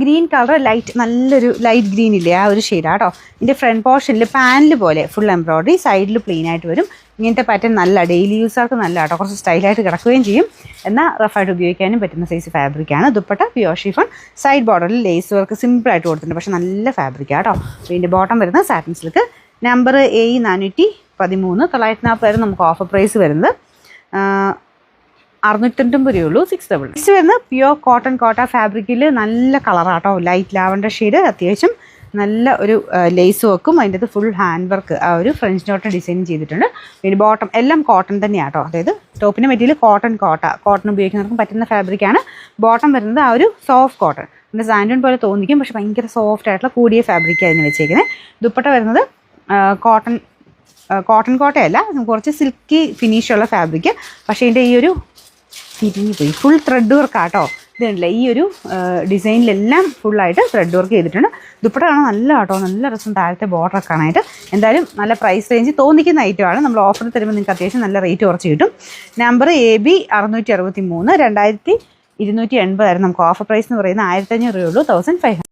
Green colour നല്ലൊരു light green ഇല്ലേ, ആ ഒരു ഷെയ്ഡാണ് കേട്ടോ. ഇതിൻ്റെ ഫ്രണ്ട് പോർഷനിൽ പാനൽ പോലെ ഫുൾ എംബ്രോയിഡറി, സൈഡിൽ പ്ലെയിൻ ആയിട്ട് വരും. ഇങ്ങനത്തെ പാറ്റേൺ നല്ല ഡെയിലി യൂസർക്ക് നല്ല കേട്ടോ, കുറച്ച് സ്റ്റൈലായിട്ട് കിടക്കുകയും ചെയ്യും, എന്നാൽ റഫായിട്ട് ഉപയോഗിക്കാനും പറ്റുന്ന സൈസ് ഫാബ്രിക്കാണ്. ദുപ്പട്ട പ്യുവർ ഷിഫോൺ, സൈഡ് ബോർഡറിൽ ലേസ് വർക്ക് സിമ്പിളായിട്ട് കൊടുത്തിട്ടുണ്ട്, പക്ഷേ നല്ല ഫാബ്രിക്കാണ് കേട്ടോ. ഇതിൻ്റെ ബോട്ടം വരുന്നത് സാറ്റിൻ സിൽക്ക്. നമ്പർ A413, 940 നമുക്ക് ഓഫർ പ്രൈസ് വരുന്നത് 690 രൂപയുള്ളൂ. 600. നെക്സ്റ്റ് വരുന്നത് പ്യുവർ കോട്ടൺ കോട്ട ഫാബ്രിക്കിൽ നല്ല കളറാട്ടോ, ലൈറ്റ് ലാവൻഡർ ഷെയ്ഡ്, അത്യാവശ്യം നല്ല ഒരു ലേസ് വർക്കും അതിൻ്റെ അത് ഫുൾ ഹാൻഡ് വർക്ക്, ആ ഒരു ഫ്രഞ്ച് നോട്ട് ഡിസൈൻ ചെയ്തിട്ടുണ്ട്. പിന്നെ ബോട്ടം എല്ലാം കോട്ടൺ തന്നെയാണ് കേട്ടോ, അതായത് ടോപ്പിൻ്റെ മെറ്റീരിയൽ കോട്ടൺ ഉപയോഗിക്കുന്നവർക്കും പറ്റുന്ന ഫാബ്രിക്കാണ്. ബോട്ടം വരുന്നത് ആ ഒരു സോഫ്റ്റ് കോട്ടൺ, പിന്നെ സാൻഡൂൺ പോലെ തോന്നിക്കും, പക്ഷേ ഭയങ്കര സോഫ്റ്റ് ആയിട്ടുള്ള കൂടിയ ഫാബ്രിക്കായിരുന്നു വെച്ചേക്കുന്നത്. ദുപ്പട്ട വരുന്നത് കോട്ടൺ കോട്ടയല്ല, കുറച്ച് സിൽക്കി ഫിനിഷുള്ള ഫാബ്രിക്ക്, പക്ഷേ ഇതിൻ്റെ ഈ ഒരു തിരിഞ്ഞു പോയി ഫുൾ ത്രെഡ് വർക്കാട്ടോ. ഇതുണ്ടല്ല, ഈ ഒരു ഡിസൈനിലെല്ലാം ഫുള്ളായിട്ട് ത്രെഡ് വർക്ക് ചെയ്തിട്ടുണ്ട്. ദുപ്പട്ട കാണാൻ നല്ല കേട്ടോ, നല്ല രസം, താഴത്തെ ബോർഡറൊക്കെ കാണാനായിട്ട്. എന്തായാലും നല്ല പ്രൈസ് റേഞ്ച് തോന്നിക്കുന്ന ഐറ്റമാണ്. നമ്മൾ ഓഫർ തരുമ്പോൾ നിങ്ങൾക്ക് അത്യാവശ്യം നല്ല റേറ്റ് കുറച്ച് കിട്ടും. നമ്പർ AB 663, 2280 നമുക്ക് ഓഫർ പ്രൈസ് എന്ന് പറയുന്നത് 1500 രൂപയുള്ളൂ. 1500.